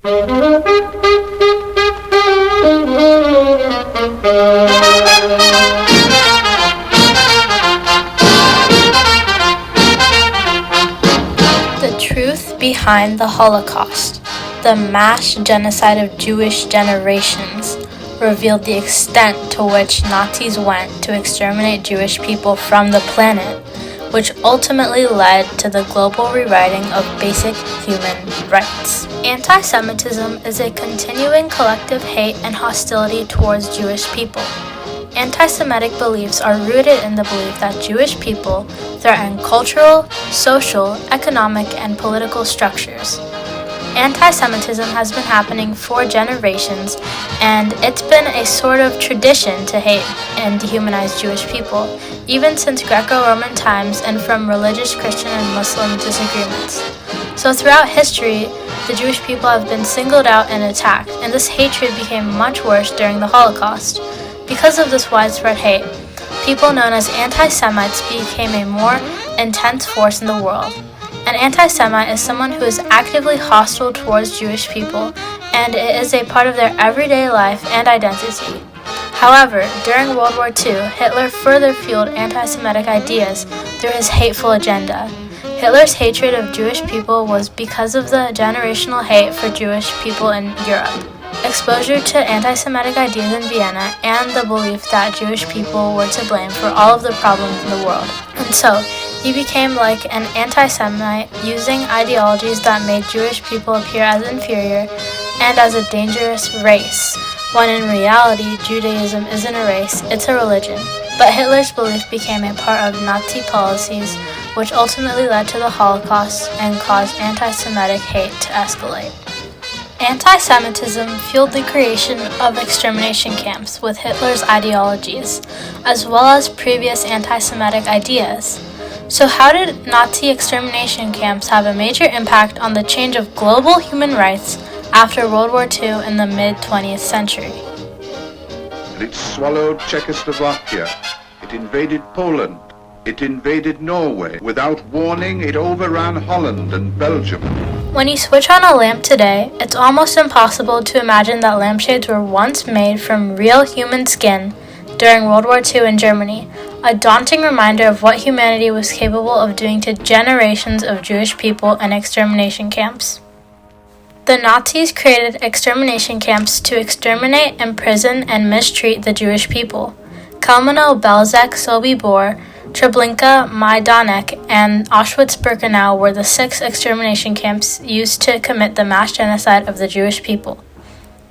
The truth behind the Holocaust, the mass genocide of Jewish generations, revealed the extent to which Nazis went to exterminate Jewish people from the planet, which ultimately led to the global rewriting of basic human rights. Anti-Semitism is a continuing collective hate and hostility towards Jewish people. Anti-Semitic beliefs are rooted in the belief that Jewish people threaten cultural, social, economic, and political structures. Anti-Semitism has been happening for generations, and it's been a sort of tradition to hate and dehumanize Jewish people, even since Greco-Roman times and from religious Christian and Muslim disagreements. So throughout history, the Jewish people have been singled out and attacked, and this hatred became much worse during the Holocaust. Because of this widespread hate, people known as anti-Semites became a more intense force in the world. An anti-Semite is someone who is actively hostile towards Jewish people, and it is a part of their everyday life and identity. However, during World War II, Hitler further fueled anti-Semitic ideas through his hateful agenda. Hitler's hatred of Jewish people was because of the generational hate for Jewish people in Europe, exposure to anti-Semitic ideas in Vienna, and the belief that Jewish people were to blame for all of the problems in the world. And so, he became like an anti-Semite, using ideologies that made Jewish people appear as inferior and as a dangerous race, when in reality, Judaism isn't a race, it's a religion. But Hitler's belief became a part of Nazi policies, which ultimately led to the Holocaust and caused anti-Semitic hate to escalate. Anti-Semitism fueled the creation of extermination camps with Hitler's ideologies, as well as previous anti-Semitic ideas. So how did Nazi extermination camps have a major impact on the change of global human rights after World War II in the mid-20th century? It swallowed Czechoslovakia. It invaded Poland. It invaded Norway. Without warning, it overran Holland and Belgium. When you switch on a lamp today, it's almost impossible to imagine that lampshades were once made from real human skin during World War II in Germany, a daunting reminder of what humanity was capable of doing to generations of Jewish people in extermination camps. The Nazis created extermination camps to exterminate, imprison, and mistreat the Jewish people. Kalmano, Belzec, Sobibor, Treblinka, Majdanek, and Auschwitz-Birkenau were the 6 extermination camps used to commit the mass genocide of the Jewish people.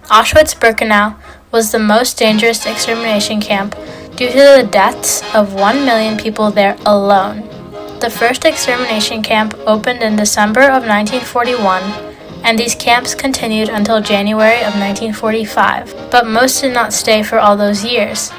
Auschwitz-Birkenau was the most dangerous extermination camp due to the deaths of 1 million people there alone. The first extermination camp opened in December of 1941, and these camps continued until January of 1945, but most did not stay for all those years.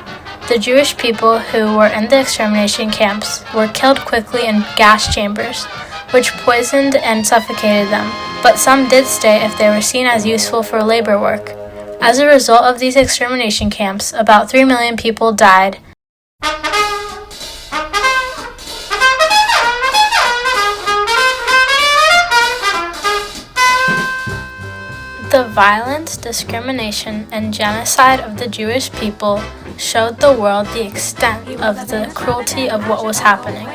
The Jewish people who were in the extermination camps were killed quickly in gas chambers, which poisoned and suffocated them, but some did stay if they were seen as useful for labor work. As a result of these extermination camps, about 3 million people died. The violence, discrimination, and genocide of the Jewish people showed the world the extent of the cruelty of what was happening.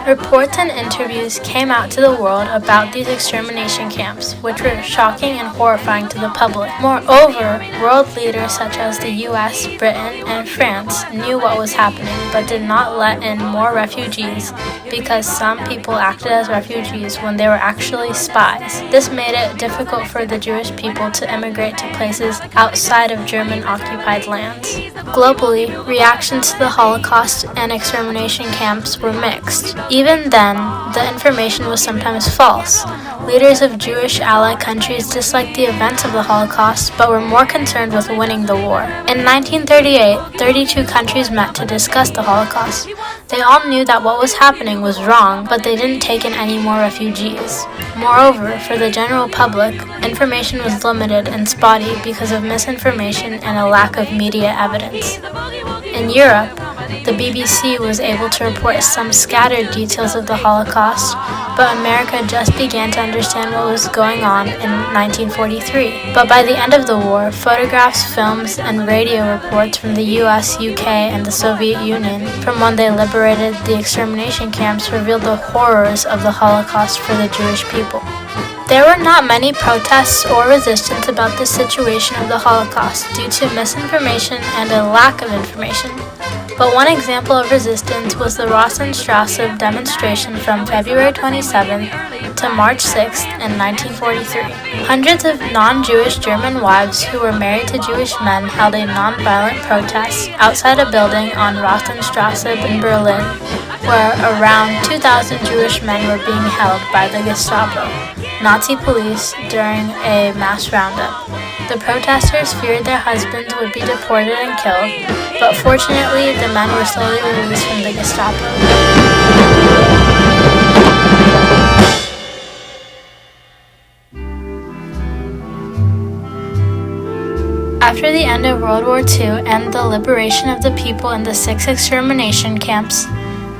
Reports and interviews came out to the world about these extermination camps, which were shocking and horrifying to the public. Moreover, world leaders such as the US, Britain, and France knew what was happening, but did not let in more refugees because some people acted as refugees when they were actually spies. This made it difficult for the Jewish people to immigrate to places outside of German-occupied lands. Globally, reactions to the Holocaust and extermination camps were mixed. Even then, the information was sometimes false. Leaders of Jewish ally countries disliked the events of the Holocaust, but were more concerned with winning the war. In 1938, 32 countries met to discuss the Holocaust. They all knew that what was happening was wrong, but they didn't take in any more refugees. Moreover, for the general public, information was limited and spotty because of misinformation and a lack of media evidence. In Europe, the BBC was able to report some scattered details of the Holocaust, but America just began to understand what was going on in 1943. But by the end of the war, photographs, films, and radio reports from the US, UK, and the Soviet Union from when they liberated the extermination camps revealed the horrors of the Holocaust for the Jewish people. There were not many protests or resistance about the situation of the Holocaust due to misinformation and a lack of information. But one example of resistance was the Rosenstrasse demonstration from February 27th to March 6th in 1943. Hundreds of non-Jewish German wives who were married to Jewish men held a non-violent protest outside a building on Rosenstrasse in Berlin, where around 2,000 Jewish men were being held by the Gestapo, Nazi police, during a mass roundup. The protesters feared their husbands would be deported and killed, but fortunately the men were slowly released from the Gestapo. After the end of World War II and the liberation of the people in the 6 extermination camps,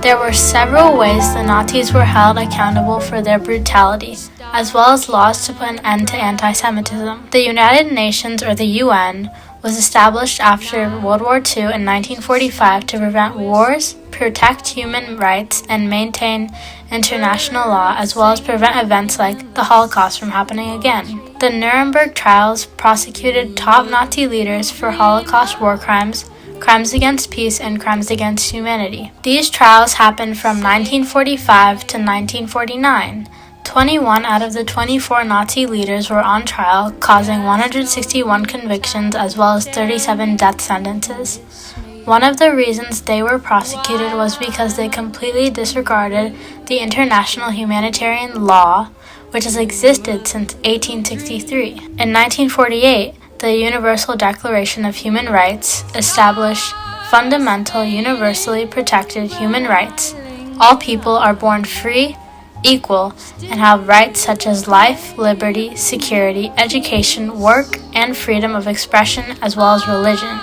there were several ways the Nazis were held accountable for their brutality, as well as laws to put an end to anti-Semitism. The United Nations, or the UN, was established after World War II in 1945 to prevent wars, protect human rights, and maintain international law, as well as prevent events like the Holocaust from happening again. The Nuremberg trials prosecuted top Nazi leaders for Holocaust war crimes, crimes against peace, and crimes against humanity. These trials happened from 1945 to 1949. 21 out of the 24 Nazi leaders were on trial, causing 161 convictions as well as 37 death sentences. One of the reasons they were prosecuted was because they completely disregarded the international humanitarian law, which has existed since 1863. In 1948, the Universal Declaration of Human Rights established fundamental, universally protected human rights. All people are born free, equal, and have rights such as life, liberty, security, education, work, and freedom of expression, as well as religion.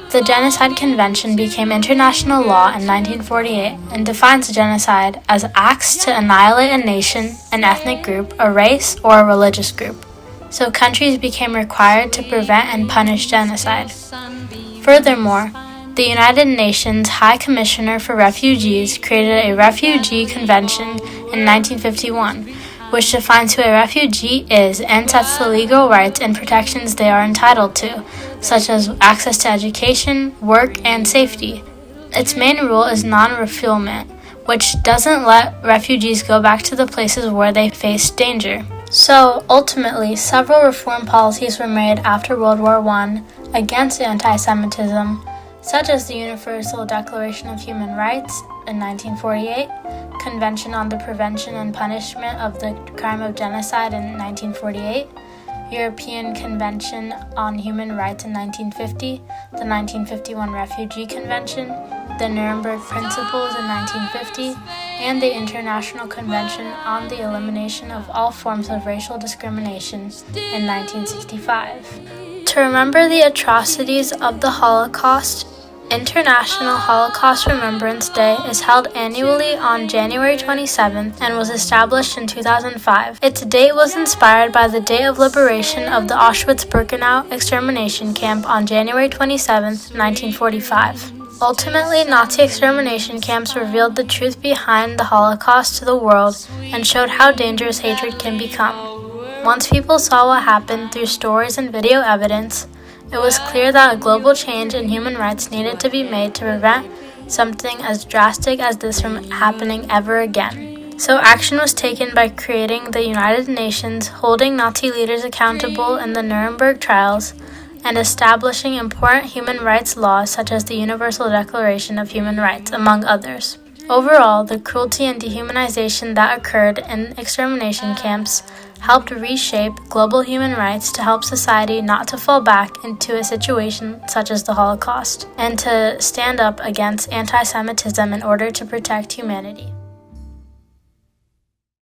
The Genocide Convention became international law in 1948 and defines genocide as acts to annihilate a nation, an ethnic group, a race, or a religious group. So countries became required to prevent and punish genocide. Furthermore, the United Nations High Commissioner for Refugees created a Refugee Convention in 1951, which defines who a refugee is and sets the legal rights and protections they are entitled to, such as access to education, work, and safety. Its main rule is non-refoulement, which doesn't let refugees go back to the places where they faced danger. So, ultimately, several reform policies were made after World War I against anti-Semitism, such as the Universal Declaration of Human Rights in 1948, Convention on the Prevention and Punishment of the Crime of Genocide in 1948, European Convention on Human Rights in 1950, the 1951 Refugee Convention, the Nuremberg Principles in 1950, and the International Convention on the Elimination of All Forms of Racial Discrimination in 1965. To remember the atrocities of the Holocaust, International Holocaust Remembrance Day is held annually on January 27th and was established in 2005. Its date was inspired by the date of liberation of the Auschwitz-Birkenau extermination camp on January 27th, 1945. Ultimately, Nazi extermination camps revealed the truth behind the Holocaust to the world and showed how dangerous hatred can become. Once people saw what happened through stories and video evidence, it was clear that a global change in human rights needed to be made to prevent something as drastic as this from happening ever again. So action was taken by creating the United Nations, holding Nazi leaders accountable in the Nuremberg trials, and establishing important human rights laws such as the Universal Declaration of Human Rights, among others. Overall, the cruelty and dehumanization that occurred in extermination camps helped reshape global human rights to help society not to fall back into a situation such as the Holocaust, and to stand up against anti-Semitism in order to protect humanity.